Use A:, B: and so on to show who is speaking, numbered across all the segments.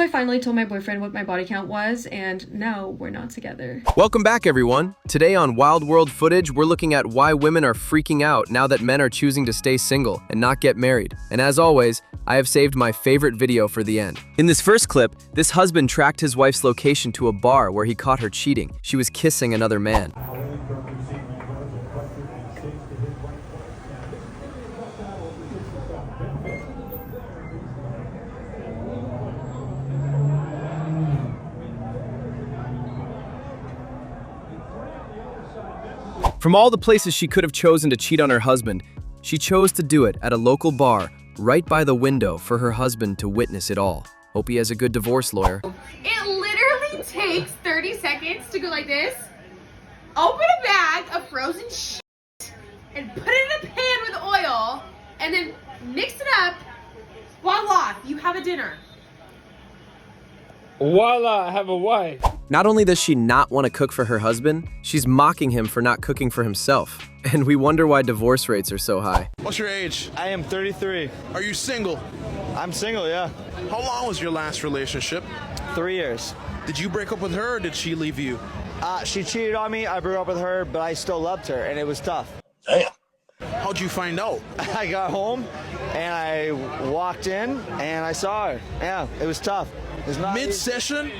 A: I finally told my boyfriend what my body count was, and now we're not together.
B: Welcome back, everyone. Today on Wild World Footage, we're looking at why women are freaking out now that men are choosing to stay single and not get married. And as always, I have saved my favorite video for the end. In this first clip, this husband tracked his wife's location to a bar where he caught her cheating. She was kissing another man. From all the places she could have chosen to cheat on her husband, she chose to do it at a local bar right by the window for her husband to witness it all. Hope he has a good divorce lawyer.
C: It literally takes 30 seconds to go like this, open a bag of frozen shit, and put it in a pan with oil, and then mix it up. Voila, you have a dinner.
D: Voila, I have a wife.
B: Not only does she not want to cook for her husband, she's mocking him for not cooking for himself. And we wonder why divorce rates are so high.
E: What's your age?
F: I am 33.
E: Are you single?
F: I'm single, yeah.
E: How long was your last relationship?
F: 3 years.
E: Did you break up with her or did she leave you?
F: She cheated on me, I broke up with her, but I still loved her, and it was tough.
E: Damn. How'd you find out?
F: I got home, and I walked in, and I saw her. Yeah, it was tough. It's not
E: Mid-session?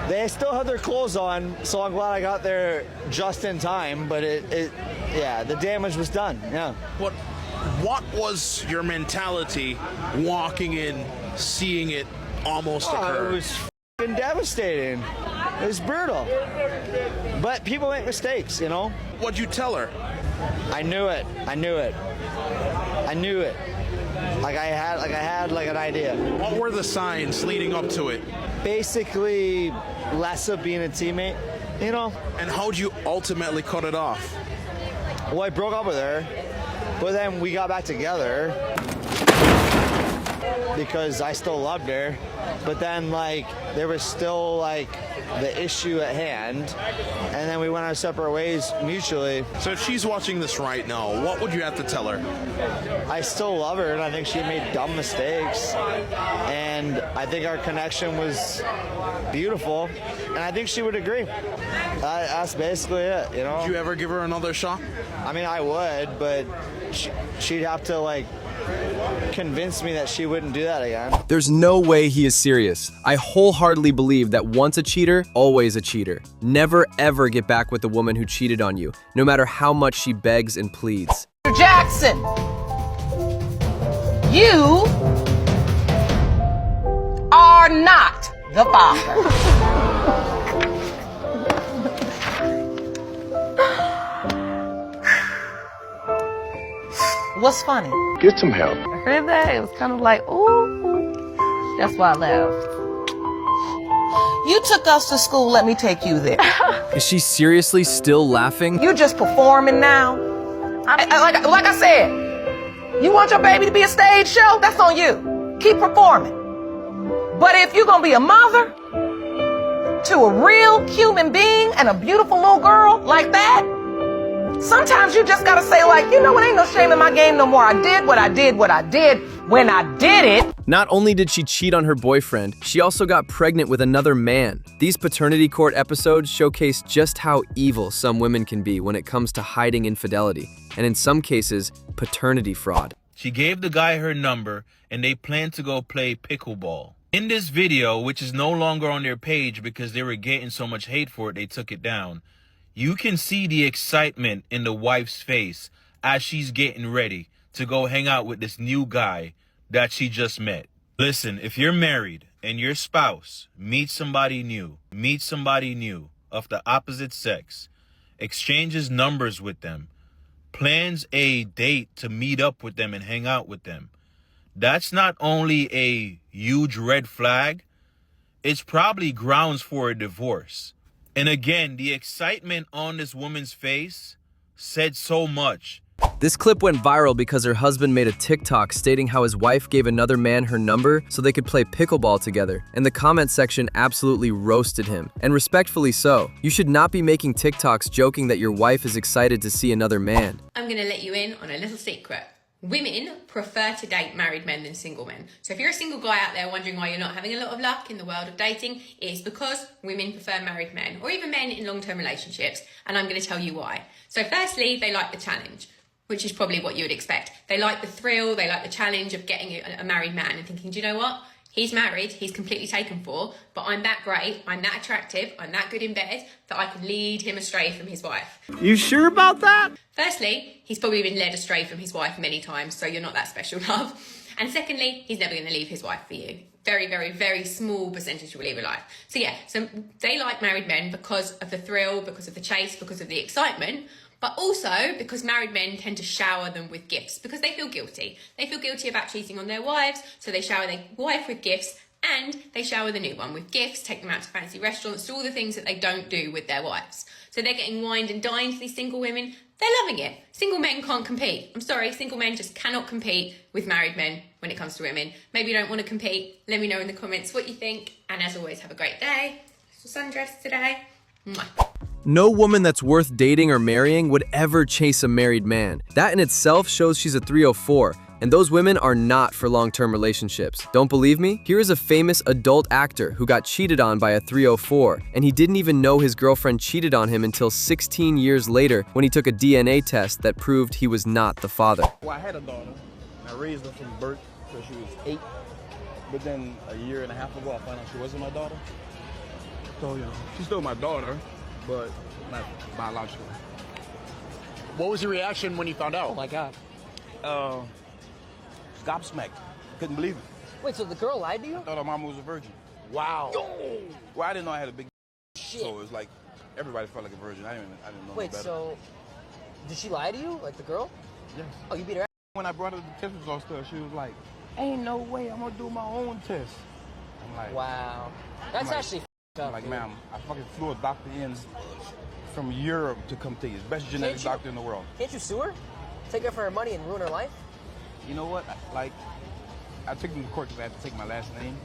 F: They still had their clothes on, so I'm glad I got there just in time, but yeah, the damage was done, yeah.
E: What was your mentality walking in, seeing it almost occur?
F: It was f***ing devastating. It was brutal. But people make mistakes, you know?
E: What'd you tell her?
F: I knew it. I knew it. I knew it. Like I had an idea.
E: What were the signs leading up to it?
F: Basically, less of being a teammate, you know?
E: And how'd you ultimately cut it off?
F: Well, I broke up with her, but then we got back together because I still loved her. But then, like, there was still, like, the issue at hand, and then we went our separate ways mutually.
E: So if she's watching this right now, what would you have to tell her?
F: I still love her, and I think she made dumb mistakes, and I think our connection was beautiful, and I think she would agree. That's basically it, you know?
E: Would you ever give her another shot?
F: I mean, I would, but she'd have to, like, convince me that she wouldn't do that again.
B: There's no way he is serious. I wholeheartedly believe that once a cheater, always a cheater. Never ever get back with the woman who cheated on you, no matter how much she begs and pleads.
G: Jackson, you are not the father. What's funny?
H: Get some help.
G: I heard that. It was kind of like, ooh. That's why I laughed. You took us to school. Let me take you there.
B: Is she seriously still laughing?
G: You just performing now. Like I said, you want your baby to be a stage show? That's on you. Keep performing. But if you're going to be a mother to a real human being and a beautiful little girl like that, sometimes you just gotta say, like, you know what, ain't no shame in my game no more. I did what I did when I did it.
B: Not only did she cheat on her boyfriend, she also got pregnant with another man. These paternity court episodes showcase just how evil some women can be when it comes to hiding infidelity, and in some cases, paternity fraud.
D: She gave the guy her number and they planned to go play pickleball. In this video, which is no longer on their page because they were getting so much hate for it, they took it down. You can see the excitement in the wife's face as she's getting ready to go hang out with this new guy that she just met. Listen, if you're married and your spouse meets somebody new of the opposite sex, exchanges numbers with them, plans a date to meet up with them and hang out with them, that's not only a huge red flag, it's probably grounds for a divorce. And again, the excitement on this woman's face said so much.
B: This clip went viral because her husband made a TikTok stating how his wife gave another man her number so they could play pickleball together, and the comment section absolutely roasted him, and respectfully so. You should not be making TikToks joking that your wife is excited to see another man.
I: I'm gonna let you in on a little secret.
C: Women prefer to date married men than single men. So if you're a single guy out there wondering why you're not having a lot of luck in the world of dating, it's because women prefer married men, or even men in long-term relationships, and I'm going to tell you why. So firstly, they like the challenge, which is probably what you would expect. They like the thrill, they like the challenge of getting a married man and thinking, do you know what? He's married, he's completely taken for, but I'm that great, I'm that attractive, I'm that good in bed that I can lead him astray from his wife.
H: You sure about that?
C: Firstly, he's probably been led astray from his wife many times, so you're not that special, love. And secondly, he's never going to leave his wife for you. Very, very, very small percentage will leave her life. So yeah, so they like married men because of the thrill, because of the chase, because of the excitement, but also because married men tend to shower them with gifts because they feel guilty. They feel guilty about cheating on their wives, so they shower their wife with gifts and they shower the new one with gifts, take them out to fancy restaurants, do all the things that they don't do with their wives. So they're getting wined and dined, these single women. They're loving it. Single men can't compete. I'm sorry, single men just cannot compete with married men when it comes to women. Maybe you don't want to compete. Let me know in the comments what you think. And as always, have a great day. Sundress today. Mwah.
B: No woman that's worth dating or marrying would ever chase a married man. That in itself shows she's a 304, and those women are not for long-term relationships. Don't believe me? Here is a famous adult actor who got cheated on by a 304, and he didn't even know his girlfriend cheated on him until 16 years later when he took a DNA test that proved he was not the father.
I: Well, I had a daughter. I raised her from birth till she was 8. But then a year and a half ago, I found out she wasn't my daughter. So, you know, she's still my daughter, but not biological.
E: What was your reaction when you found out?
J: Oh my God.
I: Gobsmacked. Couldn't believe it.
J: Wait, so the girl lied to you?
I: I thought her mama was a virgin.
E: Wow.
I: Well, I didn't know I had a big
J: Shit.
I: so it was like everybody felt like a virgin. I didn't know
J: Wait,
I: no better.
J: so did she lie to you? Like the girl?
I: Yes.
J: Oh, you beat her ass?
I: When I brought her the test results to her, she was like, "Ain't no way I'm gonna do my own test." I'm like,
J: Wow. That's
I: like-
J: actually
I: I'm
J: up,
I: like,
J: dude.
I: ma'am, I fucking flew a doctor in from Europe to come to you. Best genetic
J: you-
I: doctor in the world.
J: Can't you sue her? Take her for her money and ruin her life?
I: You know what? I took them to court because I had to take my last name.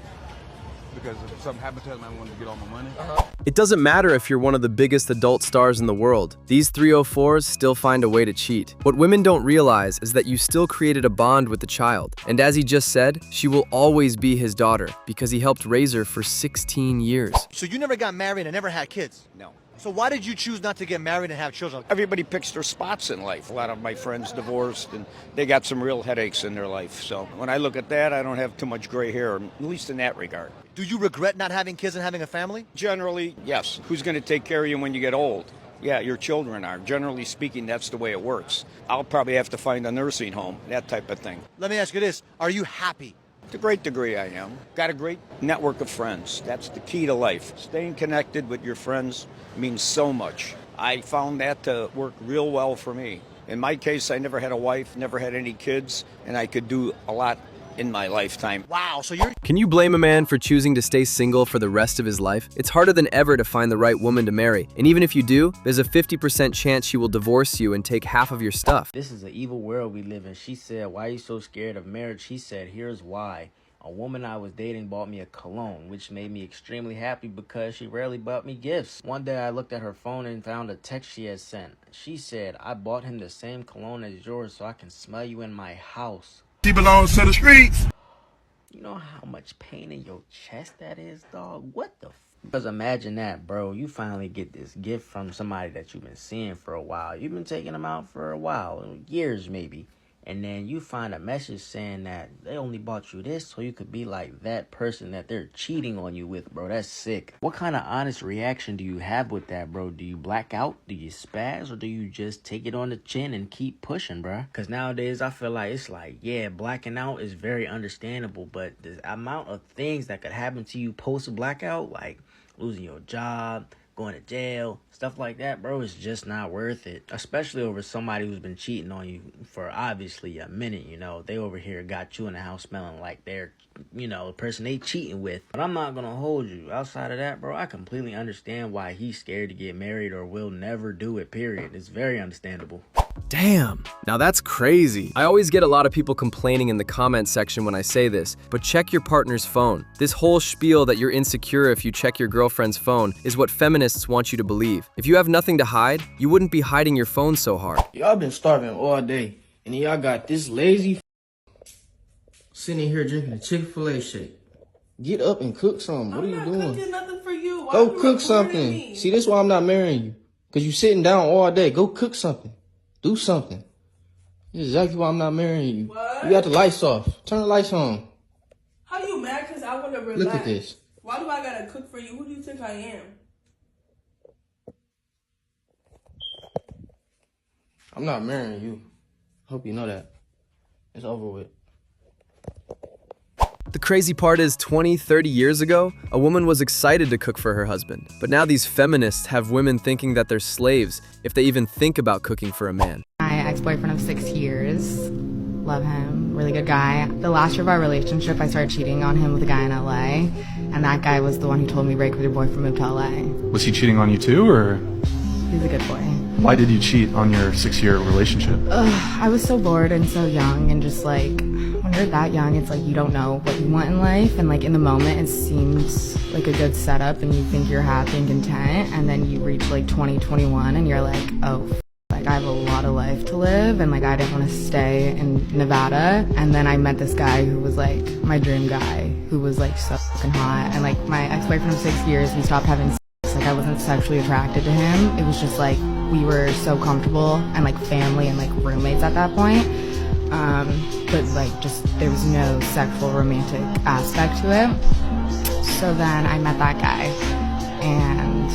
I: Because if something happened to them, I wanted to get all my money.
B: It doesn't matter if you're one of the biggest adult stars in the world. These 304s still find a way to cheat. What women don't realize is that you still created a bond with the child. And as he just said, she will always be his daughter because he helped raise her for 16 years.
H: So you never got married and never had kids?
K: No.
H: So why did you choose not to get married and have children?
K: Everybody picks their spots in life. A lot of my friends divorced and they got some real headaches in their life. So when I look at that, I don't have too much gray hair, at least in that regard.
H: Do you regret not having kids and having a family?
K: Generally, yes. Who's going to take care of you when you get old? Yeah, your children are. Generally speaking, that's the way it works. I'll probably have to find a nursing home, that type of thing.
H: Let me ask you this. Are you happy?
K: To a great degree, I am. Got a great network of friends. That's the key to life. Staying connected with your friends means so much. I found that to work real well for me. In my case, I never had a wife, never had any kids, and I could do a lot in my lifetime.
H: Wow, so you're...
B: Can you blame a man for choosing to stay single for the rest of his life? It's harder than ever to find the right woman to marry. And even if you do, there's a 50% chance she will divorce you and take half of your stuff.
L: This is an evil world we live in. She said, "Why are you so scared of marriage?" He said, "Here's why. A woman I was dating bought me a cologne, which made me extremely happy because she rarely bought me gifts. One day I looked at her phone and found a text she had sent. She said, I bought him the same cologne as yours so I can smell you in my house."
I: She belongs to the streets.
L: You know how much pain in your chest that is, dog? What the Because imagine that, bro. You finally get this gift from somebody that you've been seeing for a while. You've been taking them out for a while, years maybe. And then you find a message saying that they only bought you this so you could be like that person that they're cheating on you with, bro. That's sick. What kind of honest reaction do you have with that, bro? Do you black out? Do you spaz? Or do you just take it on the chin and keep pushing, bro? Because nowadays I feel like it's like, yeah, blacking out is very understandable. But the amount of things that could happen to you post-blackout, like losing your job, going to jail, stuff like that, bro, is just not worth it. Especially over somebody who's been cheating on you for obviously a minute, you know. They over here got you in the house smelling like they're, you know, the person they cheating with. But I'm not gonna hold you. Outside of that, bro, I completely understand why he's scared to get married or will never do it, period. It's very understandable.
B: Damn, now that's crazy. I always get a lot of people complaining in the comment section when I say this, but check your partner's phone. This whole spiel that you're insecure if you check your girlfriend's phone is what feminists want you to believe. If you have nothing to hide, you wouldn't be hiding your phone so hard.
M: Y'all been starving all day.
L: And then y'all got this lazy sitting here drinking a Chick-fil-A shake. Get up and cook something. What are you doing? I'm not cooking nothing for you. Go cook something. See, this is why I'm not marrying you. Because you sitting down all day. Go cook something. Do something. This is exactly why I'm not marrying you. What? You got the lights off. Turn the lights on.
M: How you mad? Because I want to relax.
L: Look at this.
M: Why do I got to cook for you? Who do you think I am?
L: I'm not marrying you. Hope you know that. It's over with.
B: The crazy part is 20, 30 years ago, a woman was excited to cook for her husband. But now these feminists have women thinking that they're slaves if they even think about cooking for a man.
N: My ex-boyfriend of 6 years. Love him. Really good guy. The last year of our relationship, I started cheating on him with a guy in LA. And that guy was the one who told me, break with your boyfriend, move to LA.
O: Was he cheating on you too, or?
N: He's a good boy.
O: Why did you cheat on your 6-year relationship?
N: I was so bored and so young, and just like, when you're that young, it's like you don't know what you want in life, and like in the moment it seems like a good setup and you think you're happy and content, and then you reach like 20, 21 and you're like, oh, like I have a lot of life to live, and like I didn't want to stay in Nevada. And then I met this guy who was like my dream guy, who was like so fucking hot, and like my ex-boyfriend of 6 years, we stopped having sex. Like I wasn't sexually attracted to him. It was just like we were so comfortable and like family and like roommates at that point. But like just there was no sexual romantic aspect to it. So then I met that guy, and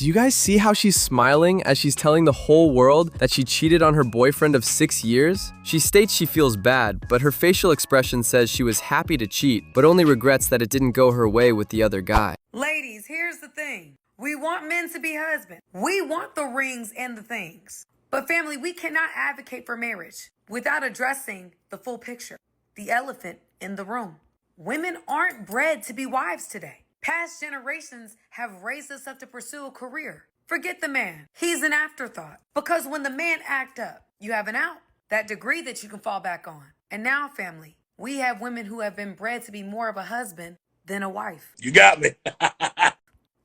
B: Do you guys see how she's smiling as she's telling the whole world that she cheated on her boyfriend of 6 years? She states she feels bad, but her facial expression says she was happy to cheat, but only regrets that it didn't go her way with the other guy.
P: Ladies, here's the thing. We want men to be husbands. We want the rings and the things. But family, we cannot advocate for marriage without addressing the full picture, the elephant in the room. Women aren't bred to be wives today. Past generations have raised us up to pursue a career. Forget the man. He's an afterthought. Because when the man act up, you have an out, that degree that you can fall back on. And now, family, we have women who have been bred to be more of a husband than a wife.
E: You got me.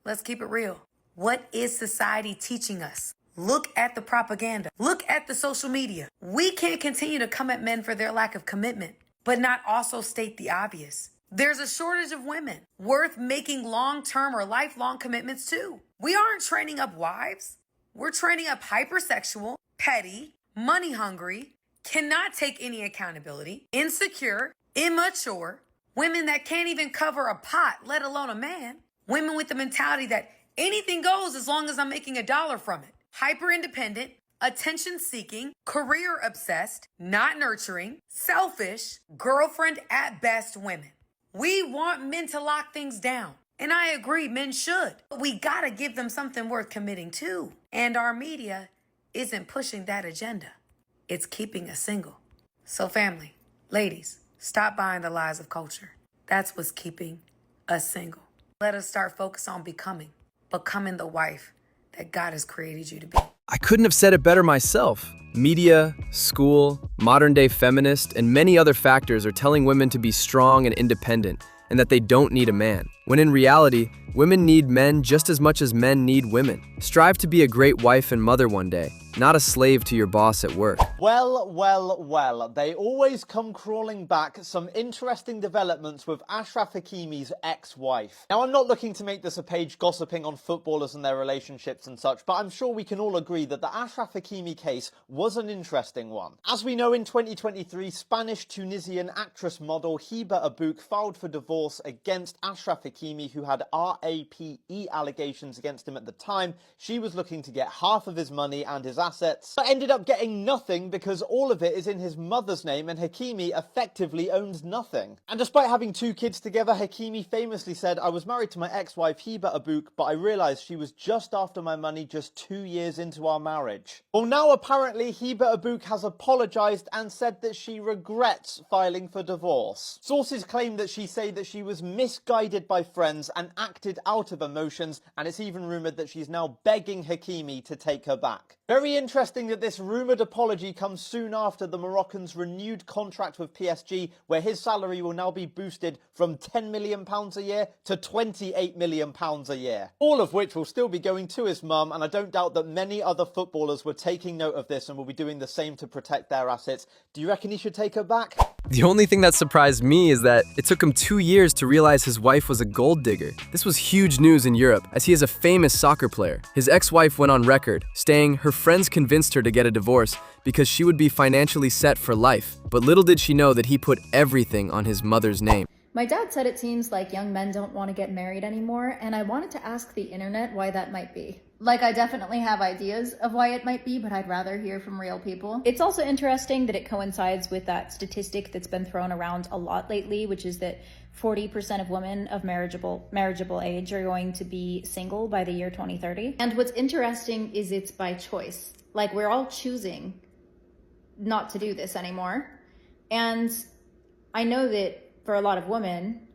P: Let's keep it real. What is society teaching us? Look at the propaganda. Look at the social media. We can't continue to come at men for their lack of commitment, but not also state the obvious. There's a shortage of women worth making long-term or lifelong commitments to. We aren't training up wives. We're training up hypersexual, petty, money-hungry, cannot take any accountability, insecure, immature, women that can't even cover a pot, let alone a man. Women with the mentality that anything goes as long as I'm making $1 from it. Hyper-independent, attention-seeking, career-obsessed, not nurturing, selfish, girlfriend at best women. We want men to lock things down. And I agree, men should. But we gotta give them something worth committing to. And our media isn't pushing that agenda. It's keeping us single. So family, ladies, stop buying the lies of culture. That's what's keeping us single. Let us start focus on becoming the wife that God has created you to be.
B: I couldn't have said it better myself. Media, school, modern-day feminists, and many other factors are telling women to be strong and independent, and that they don't need a man. When in reality, women need men just as much as men need women. Strive to be a great wife and mother one day, not a slave to your boss at work.
F: Well, well, well, they always come crawling back. Some interesting developments with Achraf Hakimi's ex-wife. Now, I'm not looking to make this a page gossiping on footballers and their relationships and such, but I'm sure we can all agree that the Achraf Hakimi case was an interesting one. As we know, in 2023, Spanish-Tunisian actress model Hiba Abouk filed for divorce against Achraf Hakimi, who had RAPE allegations against him at the time. She was looking to get half of his money and his assets, but ended up getting nothing because all of it is in his mother's name and Hakimi effectively owns nothing. And despite having 2 kids together, Hakimi famously said, "I was married to my ex-wife Hiba Abouk, but I realised she was just after my money just 2 years into our marriage." Well, now apparently Hiba Abouk has apologised and said that she regrets filing for divorce. Sources claim that she said that she was misguided by friends and acted out of emotions, and it's even rumoured that she's now begging Hakimi to take her back. Very
H: very interesting that this rumoured apology comes soon after the Moroccan's renewed contract with PSG, where his salary will now be boosted from £10 million a year to £28 million a year. All of which will still be going to his mum, and I don't doubt that many other footballers were taking note of this and will be doing the same to protect their assets. Do you reckon he should take her back?
B: The only thing that surprised me is that it took him 2 years to realize his wife was a gold digger. This was huge news in Europe, as he is a famous soccer player. His ex-wife went on record, saying her friends convinced her to get a divorce because she would be financially set for life. But little did she know that he put everything on his mother's name.
Q: My dad said it seems like young men don't want to get married anymore, and I wanted to ask the internet why that might be. Like, I definitely have ideas of why it might be, but I'd rather hear from real people. It's also interesting that it coincides with that statistic that's been thrown around a lot lately, which is that 40% of women of marriageable age are going to be single by the year 2030. And what's interesting is it's by choice. Like, we're all choosing not to do this anymore. And I know that for a lot of women,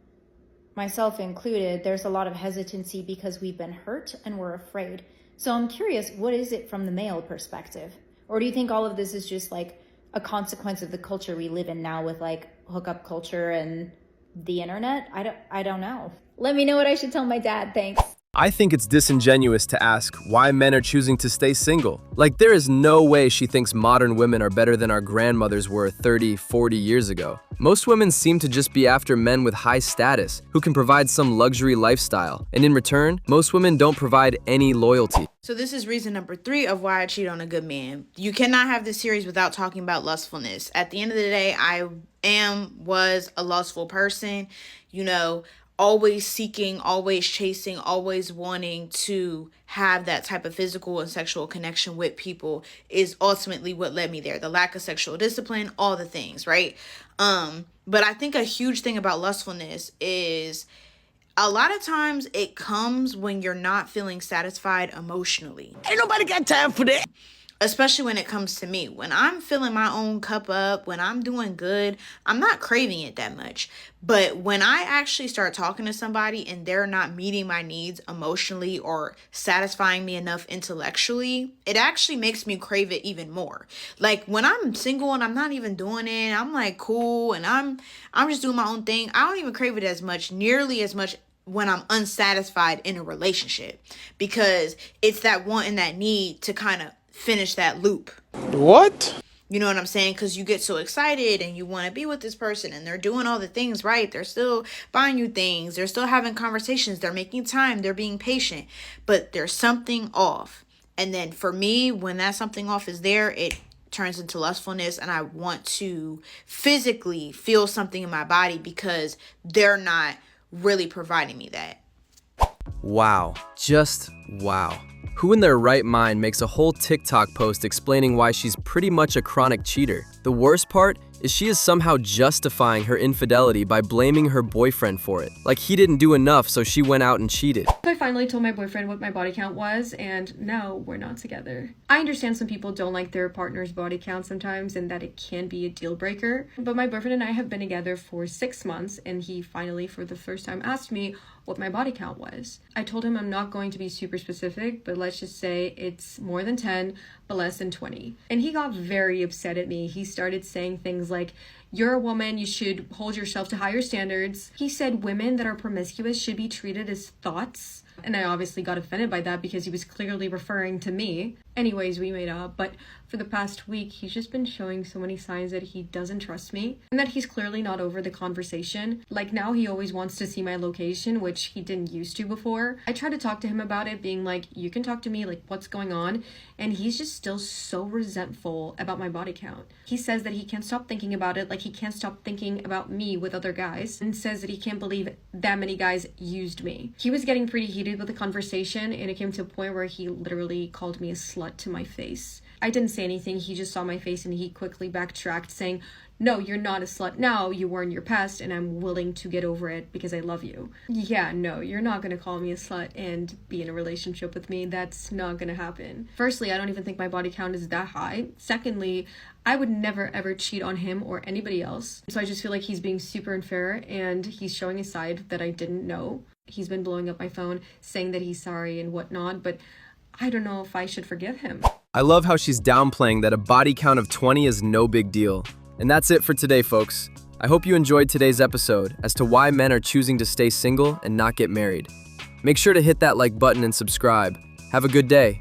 Q: myself included, there's a lot of hesitancy because we've been hurt and we're afraid. So I'm curious, what is it from the male perspective? Or do you think all of this is just like a consequence of the culture we live in now with like hookup culture and the internet? I don't know. Let me know what I should tell my dad. Thanks.
B: I think it's disingenuous to ask why men are choosing to stay single. Like, there is no way she thinks modern women are better than our grandmothers were 30, 40 years ago. Most women seem to just be after men with high status, who can provide some luxury lifestyle. And in return, most women don't provide any loyalty.
R: So this is reason number 3 of why I cheat on a good man. You cannot have this series without talking about lustfulness. At the end of the day, I was a lustful person, you know, always seeking, always chasing, always wanting to have that type of physical and sexual connection with people is ultimately what led me there. The lack of sexual discipline, all the things, right? But I think a huge thing about lustfulness is a lot of times it comes when you're not feeling satisfied emotionally. Ain't nobody got time for that. Especially when it comes to me. When I'm filling my own cup up, when I'm doing good, I'm not craving it that much. But when I actually start talking to somebody and they're not meeting my needs emotionally or satisfying me enough intellectually, it actually makes me crave it even more. Like when I'm single and I'm not even doing it, I'm like cool and I'm just doing my own thing. I don't even crave it as much, nearly as much when I'm unsatisfied in a relationship, because it's that want and that need to kind of finish that loop. What? You know what I'm saying? Because you get so excited and you want to be with this person and they're doing all the things right. They're still buying you things. They're still having conversations. They're making time. They're being patient. But there's something off. And then for me, when that something off is there, it turns into lustfulness and I want to physically feel something in my body because they're not really providing me that.
B: Wow. Just wow. Who in their right mind makes a whole TikTok post explaining why she's pretty much a chronic cheater? The worst part is she is somehow justifying her infidelity by blaming her boyfriend for it. Like he didn't do enough, so she went out and cheated.
A: I finally told my boyfriend what my body count was, and no, we're not together. I understand some people don't like their partner's body count sometimes and that it can be a deal breaker, but my boyfriend and I have been together for 6 months and he finally for the first time asked me what my body count was. I told him I'm not going to be super specific, but let's just say it's more than 10, but less than 20. And he got very upset at me. He started saying things like, "You're a woman, you should hold yourself to higher standards." He said women that are promiscuous should be treated as thoughts. And I obviously got offended by that because he was clearly referring to me. Anyways, we made up, but for the past week, he's just been showing so many signs that he doesn't trust me and that he's clearly not over the conversation. Like now he always wants to see my location, which he didn't used to before. I tried to talk to him about it, being like, you can talk to me, like what's going on? And he's just still so resentful about my body count. He says that he can't stop thinking about it, like he can't stop thinking about me with other guys, and says that he can't believe that many guys used me. He was getting pretty heated with the conversation and it came to a point where he literally called me a slut to my face. I didn't say anything, he just saw my face and he quickly backtracked saying, "No, you're not a slut now, you were in your past and I'm willing to get over it because I love you." Yeah, no, you're not gonna call me a slut and be in a relationship with me. That's not gonna happen. Firstly, I don't even think my body count is that high. Secondly, I would never ever cheat on him or anybody else. So I just feel like he's being super unfair and he's showing a side that I didn't know. He's been blowing up my phone saying that he's sorry and whatnot, but I don't know if I should forgive him.
B: I love how she's downplaying that a body count of 20 is no big deal. And that's it for today, folks. I hope you enjoyed today's episode as to why men are choosing to stay single and not get married. Make sure to hit that like button and subscribe. Have a good day.